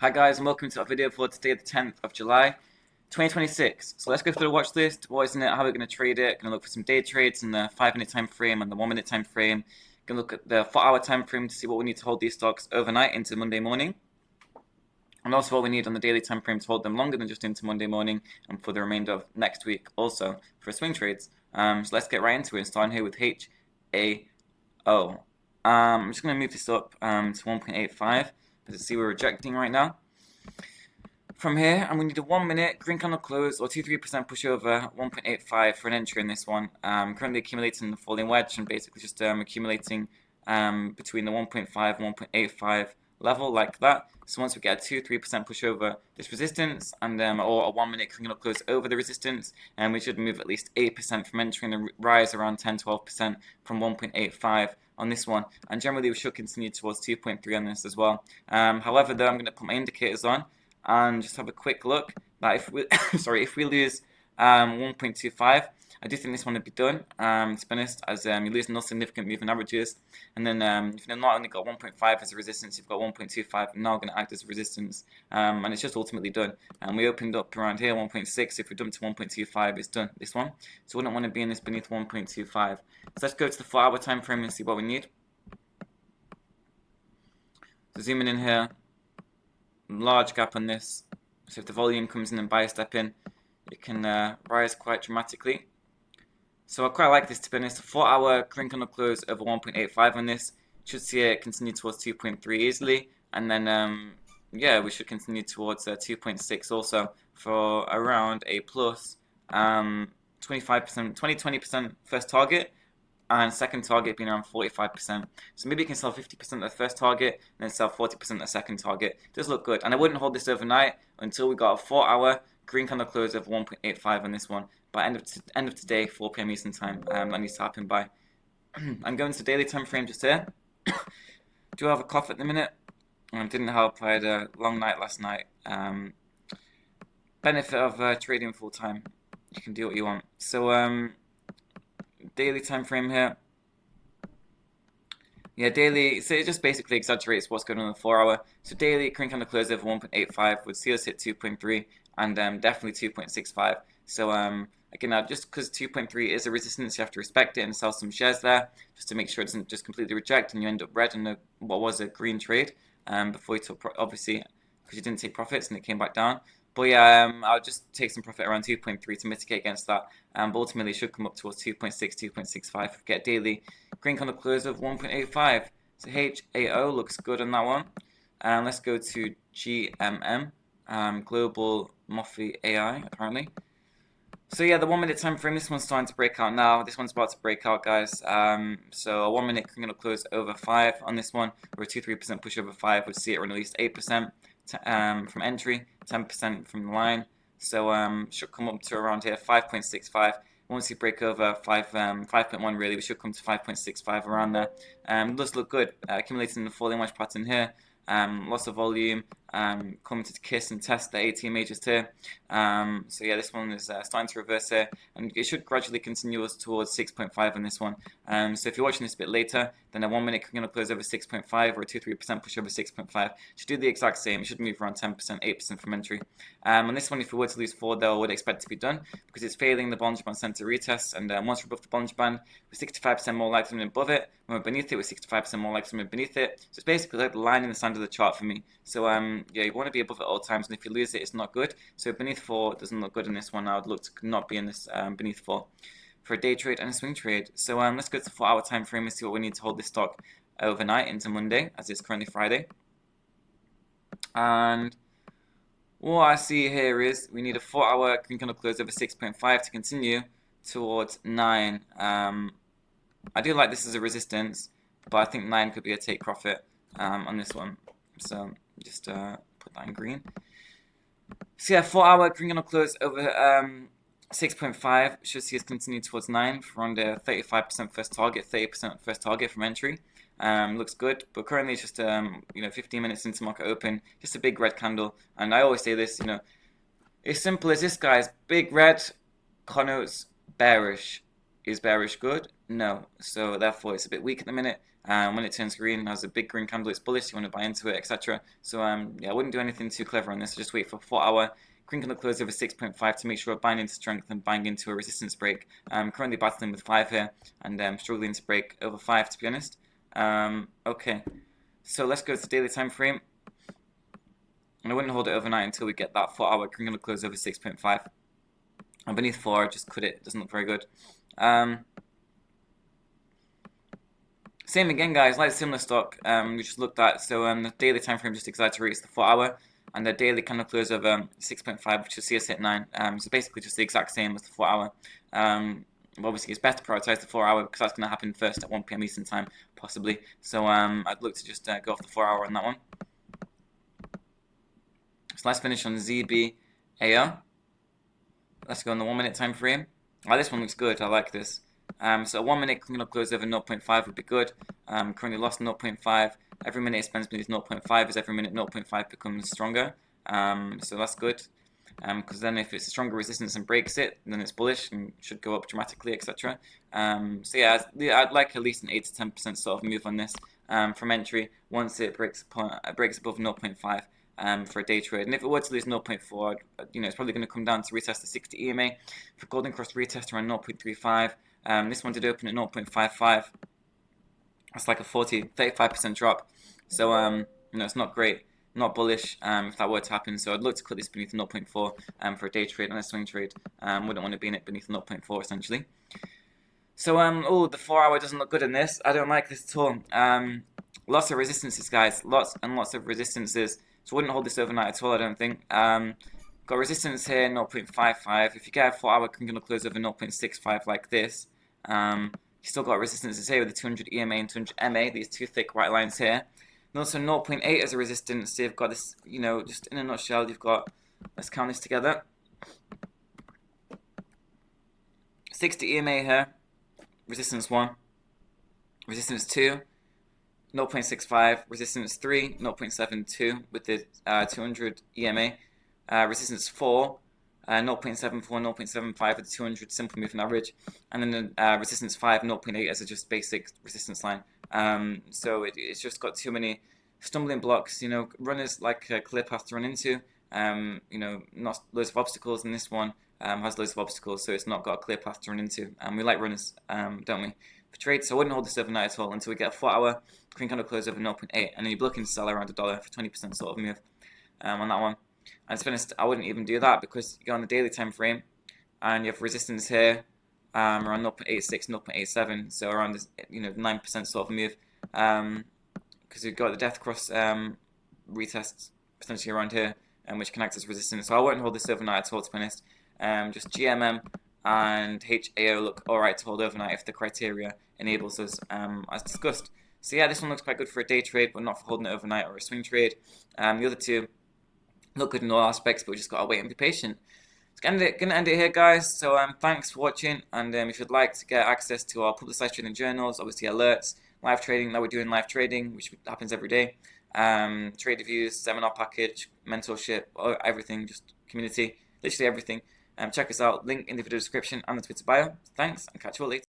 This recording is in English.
Hi guys, and welcome to our video for today, the 10th of July, 2026. So let's go through the watch list. What is in it? How we're going to trade it? Going to look for some day trades in the 5-minute time frame and the 1-minute time frame. Going to look at the 4-hour time frame to see what we need to hold these stocks overnight into Monday morning, and also what we need on the daily time frame to hold them longer than just into Monday morning and for the remainder of next week also for swing trades. So let's get right into it. Starting here with HAO. I'm just going to move this up to 1.85. As you see, we're rejecting right now. From here, and we need a 1-minute green candle close or 2-3% pushover 1.85 for an entry in this one. Currently accumulating the falling wedge and basically just accumulating between the 1.5 and 1.85 level like that. So once we get a 2-3% push over this resistance and or a 1-minute green candle close over the resistance, and we should move at least 8% from entering the rise around 10-12% from 1.85 on this one, and generally we should continue towards 2.3 on this as well. However, though, I'm going to put my indicators on and just have a quick look that if we if we lose 1.25, I do think this one would be done, to be honest, as you lose no significant moving averages, and then if you've not only got 1.5 as a resistance, you've got 1.25 now going to act as a resistance, and it's just ultimately done. And we opened up around here 1.6. If we dump to 1.25, it's done, this one. So we don't want to be in this beneath 1.25. So let's go to the 4-hour time frame and see what we need. So zooming in here, large gap on this. So if the volume comes in and buy a step in, it can rise quite dramatically. So I quite like this, to be honest. 4-hour green candle close over 1.85 on this. Should see it continue towards 2.3 easily, and then yeah, we should continue towards 2.6 also for around a plus 25%, 20% first target, and second target being around 45%. So maybe you can sell 50% of the first target and then sell 40% of the second target. It does look good, and I wouldn't hold this overnight until we got a 4-hour green candle close of 1.85 on this one. By end of today, 4 p.m. Eastern time, that needs to happen by. I'm going to daily time frame just here. Do have a cough at the minute. Didn't help. I had a long night last night. Benefit of trading full time. You can do what you want. So daily time frame here. Yeah, daily. So it just basically exaggerates what's going on in the 4-hour. So daily green candle close over 1.85 would see us hit 2.3 and definitely 2.65. So again, just because 2.3 is a resistance, you have to respect it and sell some shares there just to make sure it doesn't just completely reject and you end up red in what was a green trade before you took obviously because you didn't take profits and it came back down. But yeah, I'll just take some profit around 2.3 to mitigate against that. But ultimately, it should come up towards 2.6, 2.65. Get daily green candle close of 1.85. So HAO looks good on that one. Let's go to GMM, Global Moffy AI, apparently. So yeah, the 1-minute time frame, this one's starting to break out now. This one's about to break out, guys. So a 1-minute green candle close over 5 on this one, or a 2-3% push over 5 would see it run at least 8% from entry, 10% from the line. So should come up to around here 5.65. Once you break over 5.1, really, we should come to 5.65 around there. It does look good, accumulating the falling wedge pattern here. Lots of volume, coming to kiss and test the 18 majors here. So yeah, this one is starting to reverse here, and it should gradually continue us towards 6.5 on this one. So if you're watching this a bit later, then a 1-minute green candle close over 6.5 or a 2-3% push over 6.5 should do the exact same. It should move around 10%, 8% from entry. On this one, if we were to lose 4, though, I would expect it to be done because it's failing the Bollinger Band Center retest, and once we're above the Bollinger Band, we're 65% more likely than above it. When we're beneath it, we're 65% more likely than beneath it. So it's basically like the line in the sand of the chart for me. So yeah, you want to be above it at all times, and if you lose it, it's not good. So beneath 4 doesn't look good in this one. I would look to not be in this beneath 4 for a day trade and a swing trade. So let's go to the 4-hour time frame and see what we need to hold this stock overnight into Monday, as it's currently Friday. And what I see here is we need a 4-hour green candle close over 6.5 to continue towards 9. I do like this as a resistance, but I think 9 could be a take profit on this one. So just put that in green. So yeah, 4-hour green candle close over 6.5 should see us continue towards 9 for around 35% first target, 30% first target from entry. Looks good, but currently it's just 15 minutes into market open, just a big red candle. And I always say this, as simple as this, guys. Big red connotes bearish. Is bearish good? No. So therefore it's a bit weak at the minute. When it turns green, has a big green candle, it's bullish, you want to buy into it, etc. So yeah, I wouldn't do anything too clever on this. Just wait for 4-hour green candle close over 6.5 to make sure we're buying into strength and buying into a resistance break. Currently battling with 5 here and struggling to break over 5, to be honest. Okay, so let's go to the daily time frame. And I wouldn't hold it overnight until we get that 4-hour green candle close over 6.5. And beneath 4, just cut it. It doesn't look very good. Same again, guys. Like similar stock we just looked at. So the daily time frame just exaggerates the 4-hour, and the daily candle close of 6.5, which will see us hit 9. So basically just the exact same as the 4-hour. Obviously, it's better to prioritize the 4-hour because that's going to happen first at 1 p.m. Eastern time, possibly. So I'd look to just go off the 4-hour on that one. So let's finish on ZBAO. Let's go on the 1-minute time frame. Oh, this one looks good. I like this. So a 1 minute clean up close over 0.5 would be good. Currently lost 0.5. Every minute it spends beneath 0.5 as every minute 0.5 becomes stronger. So that's good. Because then if it's a stronger resistance and breaks it, then it's bullish and should go up dramatically, etc. So yeah, I'd like at least an 8 to 10% sort of move on this from entry once it breaks above 0.5. For a day trade, and if it were to lose 0.4, it's probably going to come down to retest the 60 EMA. For Golden Cross retest around 0.35. This one did open at 0.55. That's like a 35% drop. So it's not great, not bullish if that were to happen. So I'd look to cut this beneath 0.4 for a day trade and a swing trade. Wouldn't want to be in it beneath 0.4 essentially. So oh, the 4-hour doesn't look good in this. I don't like this at all. Lots of resistances, guys. Lots and lots of resistances. So I wouldn't hold this overnight at all, I don't think. Got resistance here, 0.55. If you get a 4-hour candle close over 0.65 like this, you still got resistances here with the 200 EMA and 200 MA, these two thick white lines here. And also 0.8 as a resistance. So you've got this, just in a nutshell, you've got, let's count this together. 60 EMA here, resistance 1, resistance 2, 0.65, resistance 3, 0.72 with the 200 EMA, resistance 4, 0.74, 0.75 with the 200 simple moving average, and then the resistance 5, 0.8 as a just basic resistance line. So it's just got too many stumbling blocks. Runners like a clear path to run into. Not loads of obstacles, and this one has loads of obstacles, so it's not got a clear path to run into. We like runners, don't we? For trades, so I wouldn't hold this overnight at all until we get a 4-hour green candle close over 0.8, and then you're looking to sell around $1 for 20% sort of move on that one. And to be honest, I wouldn't even do that because you go on the daily time frame, and you have resistance here around 0.86, 0.87, so around this 9% sort of move, because you've got the death cross retest potentially around here, which can act as resistance. So I wouldn't hold this overnight at all, to be honest. Just GMM and HAO look alright to hold overnight if the criteria enables us, as discussed. So yeah, this one looks quite good for a day trade, but not for holding it overnight or a swing trade. The other two look good in all aspects, but we just gotta wait and be patient. So gonna end it here, guys. So thanks for watching, and if you'd like to get access to our publicized trading journals, obviously alerts, live trading that we're doing live trading, which happens every day, trade reviews, seminar package, mentorship, everything, just community, literally everything. Check us out, link in the video description and the Twitter bio. Thanks, and catch you all later.